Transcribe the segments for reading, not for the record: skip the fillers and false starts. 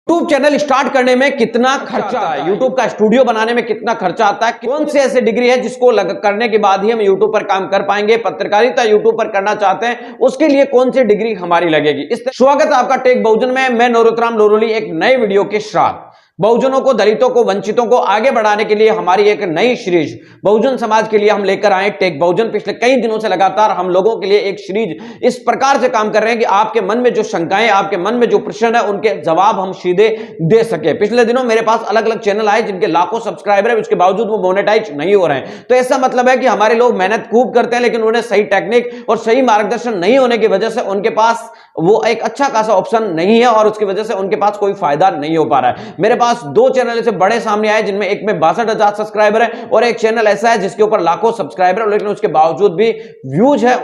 YouTube channel start करने में कितना खर्चा आता है, यूट्यूब का स्टूडियो बनाने में कितना खर्चा आता है, कौन सी ऐसी डिग्री है जिसको करने के बाद ही हम यूट्यूब पर काम कर पाएंगे, पत्रकारिता यूट्यूब पर करना चाहते हैं उसके लिए कौन सी डिग्री हमारी लगेगी। स्वागत है आपका टेक बहुजन में। मैं नरोत्तम लोरोली एक नए वीडियो के साथ बहुजनों को, दलितों को, वंचितों को आगे बढ़ाने के लिए हमारी एक नई सीरीज बहुजन समाज के लिए हम लेकर आए टेक बहुजन। पिछले कई दिनों से लगातार हम लोगों के लिए एक सीरीज इस प्रकार से काम कर रहे हैं कि आपके मन में जो शंकाएं, आपके मन में जो प्रश्न है उनके जवाब हम सीधे दे सके। पिछले दिनों मेरे पास अलग अलग चैनल आए जिनके लाखों सब्सक्राइबर है, उसके बावजूद वो मोनेटाइज नहीं हो रहे हैं। तो ऐसा मतलब है कि हमारे लोग मेहनत खूब करते हैं लेकिन उन्हें सही टेक्निक और सही मार्गदर्शन नहीं होने की वजह से उनके पास वो एक अच्छा खासा ऑप्शन नहीं है और उसकी वजह से उनके पास कोई फायदा नहीं हो पा रहा है। मेरे पास दो चैनल से बड़े सामने आए जिनमें एक में 62,000 सब्सक्राइबर है और एक चैनल ऐसा है जिसके ऊपर लाखों सब्सक्राइबर है लेकिन उसके बावजूद भी व्यूज है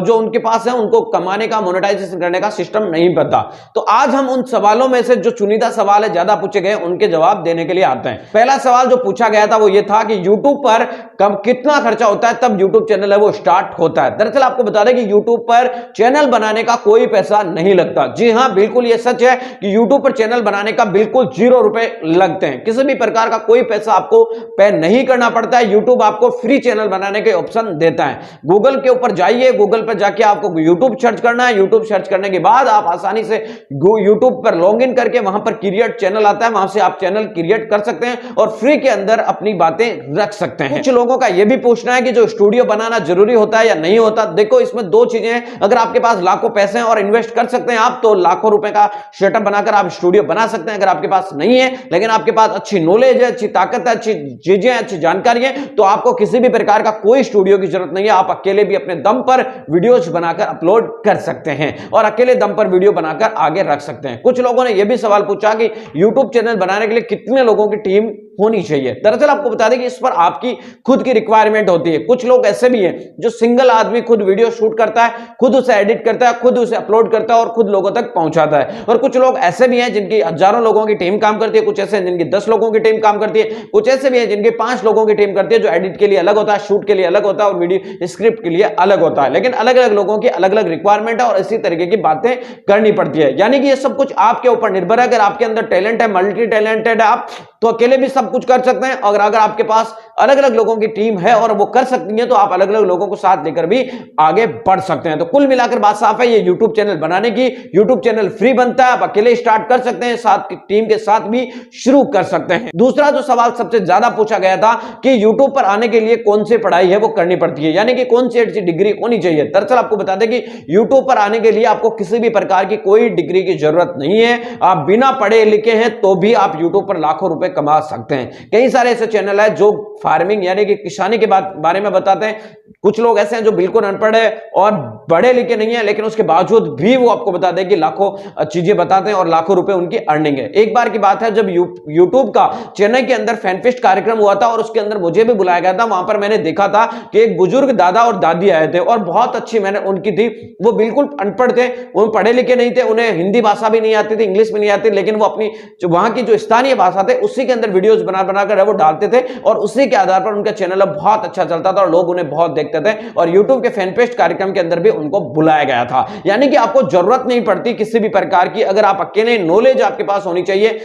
जो उनके पास है उनको कमाने का, मोनेटाइजेशन करने का सिस्टम नहीं पता। तो आज हम उन सवालों में से जो चुनिंदा सवाल है, ज्यादा पूछे गए, उनके जवाब देने के लिए आते हैं। पहला सवाल जो पूछा गया था वो ये था कि यूट्यूब पर कब कितना खर्चा होता है तब यूट्यूब चैनल है वो स्टार्ट होता है। दरअसल आपको बता दें कि यूट्यूब पर चैनल बनाने का कोई पैसा नहीं लगता। जी हां, बिल्कुल ये सच है कि यूट्यूब पर चैनल बनाने का बिल्कुल 0 रुपए लगते हैं। किसी भी प्रकार का कोई पैसा आपको पे नहीं करना पड़ता है। यूट्यूब आपको फ्री चैनल बनाने के ऑप्शन देता है। गूगल के ऊपर जाइए, गूगल पर जाके आपको यूट्यूब सर्च करना है। यूट्यूब सर्च करने के बाद आप आसानी से यूट्यूब पर लॉग इन करके वहां पर क्रिएट चैनल आता है, वहां से आप चैनल क्रिएट कर सकते हैं और फ्री के अंदर अपनी बातें रख सकते हैं। कुछ लोगों का यह भी पूछना है कि जो स्टूडियो बनाना जरूरी होता है या नहीं होता। देखो, इसमें दो चीजें हैं। अगर आपके पास लाखों पैसे हैं और इन्वेस्ट कर सकते हैं आप, तो लाखों रुपए का सेटअप बनाकर आप स्टूडियो बना सकते हैं। अगर आपके पास नहीं है लेकिन आपके पास अच्छी नॉलेज है, अच्छी ताकत है, अच्छी चीजें, अच्छी जानकारी है, तो आपको किसी भी प्रकार का कोई स्टूडियो की जरूरत नहीं है। आप अकेले भी अपने दम पर वीडियोज बनाकर अपलोड कर सकते हैं और अकेले दम पर वीडियो बनाकर आगे रख सकते हैं। कुछ लोगों ने यह भी सवाल पूछा कि यूट्यूब चैनल बनाने के लिए कितने लोगों की टीम होनी चाहिए। दरअसल आपको बता दें कि इस पर आपकी खुद की रिक्वायरमेंट होती है। कुछ लोग ऐसे भी हैं जो सिंगल आदमी खुद वीडियो शूट करता है, खुद उसे एडिट करता है, खुद उसे अपलोड करता है और खुद लोगों तक पहुंचाता है। और कुछ लोग ऐसे भी हैं जिनकी हजारों लोगों की टीम काम करती है, कुछ ऐसे हैं जिनकी 10 लोगों की टीम काम करती है, कुछ ऐसे भी हैं जिनकी 5 लोगों की टीम करती है, जो एडिट के लिए अलग होता है, शूट के लिए अलग होता है और वीडियो स्क्रिप्ट के लिए अलग होता है। लेकिन अलग अलग लोगों की अलग अलग रिक्वायरमेंट है और इसी तरीके की बातें करनी पड़ती है। यानी कि ये सब कुछ आपके ऊपर निर्भर है। अगर आपके अंदर टैलेंट है, मल्टी टैलेंटेड है आप, तो अकेले भी सब कुछ कर सकते हैं। और अगर आपके पास अलग अलग लोगों की टीम है और वो कर सकती है तो आप अलग अलग लोगों को साथ लेकर भी आगे बढ़ सकते हैं। तो कुल मिलाकर बात साफ है, ये यूट्यूब चैनल बनाने की, यूट्यूब चैनल फ्री बनता है, आप अकेले स्टार्ट कर सकते हैं, साथ की टीम के साथ भी शुरू कर सकते हैं। दूसरा जो सवाल सबसे ज्यादा पूछा गया था कि यूट्यूब पर आने के लिए कौन सी पढ़ाई है वो करनी पड़ती है, यानी कि कौन सी ऐसी डिग्री होनी चाहिए। दरअसल आपको बता दें कि यूट्यूब पर आने के लिए आपको किसी भी प्रकार की कोई डिग्री की जरूरत नहीं है। आप बिना पढ़े लिखे हैं तो भी आप यूट्यूब पर लाखों रुपए कमा सकते हैं। कई सारे ऐसे चैनल है जो फार्मिंग यानी कि किसानी के बारे में बताते हैं। कुछ लोग ऐसे हैं जो बिल्कुल अनपढ़ है और पढ़े लिखे नहीं है लेकिन उसके बावजूद भी वो आपको बता दें कि लाखों चीजें बताते हैं और लाखों रुपए उनकी अर्निंग है। एक बार की बात है जब यूट्यूब का चेन्नई के अंदर फैनफेस्ट कार्यक्रम हुआ था और उसके अंदर मुझे भी बुलाया गया था। वहां पर मैंने देखा था कि एक बुजुर्ग दादा और दादी आए थे और बहुत अच्छी मैंने उनकी थी। वो बिल्कुल अनपढ़ थे, वो पढ़े लिखे नहीं थे, उन्हें हिंदी भाषा भी नहीं आती थी, इंग्लिश भी नहीं आती, लेकिन वो अपनी जो वहां की जो स्थानीय भाषा थे उसी के अंदर वीडियोज बनाकर वो डालते थे और उसी के आधार पर उनका चैनल बहुत अच्छा चलता था और लोग उन्हें बहुत देखते थे और यूट्यूब के फैनफेस्ट कार्यक्रम के अंदर भी उनको बुलाया गया था। यानी कि आपको जरूरत नहीं पड़ती किसी भी प्रकार की, अगर आप अकेले नॉलेज आपके पास होनी चाहिए,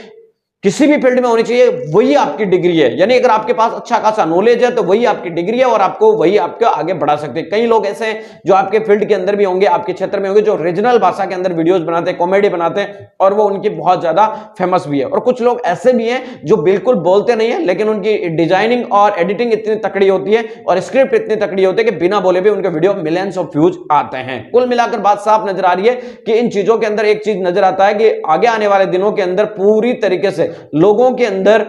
किसी भी फील्ड में होनी चाहिए, वही आपकी डिग्री है। यानी अगर आपके पास अच्छा खासा नॉलेज है तो वही आपकी डिग्री है और आपको वही आपको आगे बढ़ा सकते हैं। कई लोग ऐसे हैं जो आपके फील्ड के अंदर भी होंगे, आपके क्षेत्र में होंगे, जो रीजनल भाषा के अंदर वीडियोस बनाते हैं, कॉमेडी बनाते हैं और वो उनकी बहुत ज्यादा फेमस भी है। और कुछ लोग ऐसे भी हैं जो बिल्कुल बोलते नहीं है लेकिन उनकी डिजाइनिंग और एडिटिंग इतनी तकड़ी होती है और स्क्रिप्ट इतनी तकड़ी होती है कि बिना बोले भी उनके वीडियो मिलियंस ऑफ व्यूज आते हैं। कुल मिलाकर बात साफ नजर आ रही है कि इन चीजों के अंदर एक चीज नजर आता है कि आगे आने वाले दिनों के अंदर पूरी तरीके से लोगों के अंदर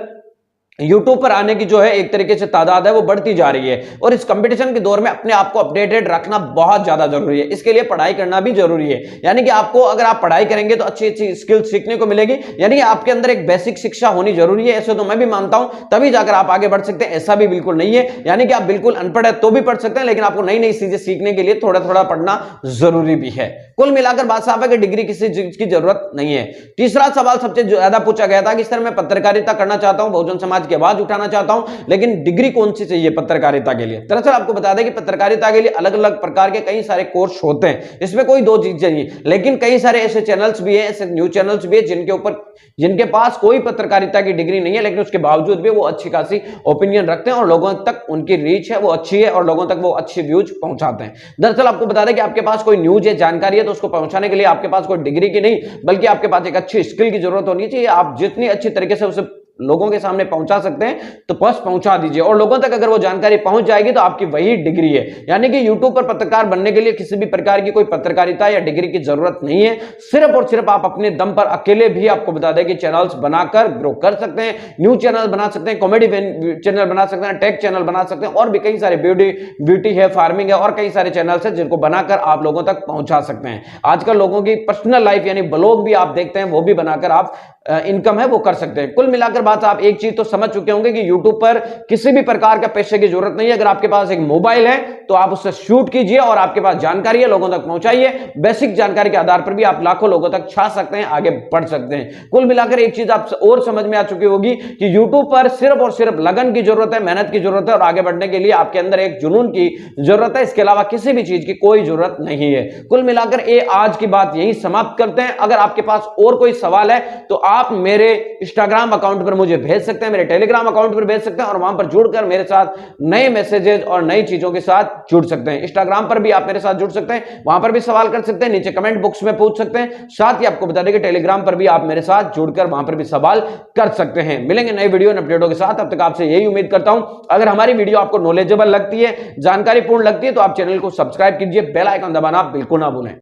यूट्यूब पर आने की जो है एक तरीके से तादाद है वो बढ़ती जा रही है और इस कंपटीशन के दौर में अपने आप को अपडेटेड रखना बहुत ज्यादा जरूरी है। इसके लिए पढ़ाई करना भी जरूरी है। यानी कि आपको, अगर आप पढ़ाई करेंगे तो अच्छी अच्छी स्किल सीखने को मिलेगी। यानी कि आपके अंदर एक बेसिक शिक्षा होनी जरूरी है। ऐसे तो मैं भी मानता हूं, तभी जाकर आप आगे बढ़ सकते हैं। ऐसा भी बिल्कुल नहीं है यानी कि आप बिल्कुल अनपढ़ है तो भी पढ़ सकते हैं, लेकिन आपको नई नई चीजें सीखने के लिए थोड़ा थोड़ा पढ़ना जरूरी भी है। कुल मिलाकर बात साफ है कि डिग्री किसी चीज की जरूरत नहीं है। तीसरा सवाल सबसे ज्यादा पूछा गया था कि सर मैं पत्रकारिता करना चाहता हूं बहुजन समाज की आवाज उठाना चाहता हूं, लेकिन डिग्री कौन सी चाहिए पत्रकारिता के लिए? दरअसल आपको बता दें कि पत्रकारिता के लिए अलग अलग प्रकार के कई सारे कोर्स होते हैं, इसमें कोई दो चीजें नहीं, लेकिन कई सारे ऐसे चैनल्स भी हैं, ऐसे न्यूज चैनल्स भी हैं जिनके पास कोई पत्रकारिता की डिग्री नहीं है, लेकिन उसके बावजूद भी वो अच्छी खासी ओपिनियन रखते हैं और लोगों तक उनकी रीच है वो अच्छी है और लोगों तक वो अच्छी व्यूज पहुंचाते हैं। दरअसल आपको बता दें कि आपके पास कोई न्यूज है, जानकारी है, तो उसको पहुंचाने के लिए आपके पास कोई डिग्री की नहीं, बल्कि आपके पास एक अच्छी स्किल की जरूरत होनी चाहिए। आप जितनी अच्छी तरीके से उसे लोगों के सामने पहुंचा सकते हैं तो बस पहुंचा दीजिए, और लोगों तक अगर वो जानकारी पहुंच जाएगी तो आपकी वही डिग्री है। यानी कि यूट्यूब पर पत्रकार बनने के लिए किसी भी प्रकार की कोई पत्रकारिता या डिग्री की जरूरत नहीं है, सिर्फ और सिर्फ आप अपने दम पर अकेले भी आपको बता दें कि चैनल्स बनाकर ग्रो कर सकते हैं, न्यूज चैनल बना सकते हैं, कॉमेडी चैनल बना सकते हैं, टेक चैनल बना सकते हैं, और भी कई सारे ब्यूटी है, फार्मिंग है, और कई सारे चैनल्स हैं जिनको बनाकर आप लोगों तक पहुंचा सकते हैं। आजकल लोगों की पर्सनल लाइफ यानी ब्लॉग भी आप देखते हैं, वो भी बनाकर आप इनकम है वो कर सकते हैं। कुल मिलाकर बात आप एक चीज तो समझ चुके होंगे कि यूट्यूब पर किसी भी प्रकार का पैसे की जरूरत नहीं है। अगर आपके पास एक मोबाइल है तो आप उससे शूट कीजिए और आपके पास जानकारी है, लोगों तक पहुंचाइए। बेसिक जानकारी के आधार पर भी आप लाखों लोगों तक छा सकते हैं, आगे बढ़ सकते हैं। कुल मिलाकर एक चीज आप और समझ में आ चुकी होगी कि यूट्यूब पर सिर्फ और सिर्फ लगन की जरूरत है, मेहनत की जरूरत है, और आगे बढ़ने के लिए आपके अंदर एक जुनून की जरूरत है। इसके अलावा किसी भी चीज की कोई जरूरत नहीं है। कुल मिलाकर ये आज की बात यही समाप्त करते हैं। अगर आपके पास और कोई सवाल है तो आप मेरे इंस्टाग्राम अकाउंट पर मुझे भेज सकते हैं, मेरे टेलीग्राम अकाउंट पर भेज सकते हैं, और वहां पर जुड़कर मेरे साथ नए मैसेजेस और नई चीजों के साथ जुड़ सकते हैं। इंस्टाग्राम पर भी आप मेरे साथ जुड़ सकते हैं, वहां पर भी सवाल कर सकते हैं, नीचे कमेंट बॉक्स में पूछ सकते हैं। साथ ही आपको बता दें कि टेलीग्राम पर भी आप मेरे साथ जुड़कर वहां पर भी सवाल कर सकते हैं। मिलेंगे नए वीडियो अपडेटों के साथ, तब तक आपसे यही उम्मीद करता हूं अगर हमारी वीडियो आपको नॉलेजेबल लगती है, जानकारीपूर्ण लगती है, तो आप चैनल को सब्सक्राइब कीजिए, बेल आइकन दबाना बिल्कुल ना भूलें।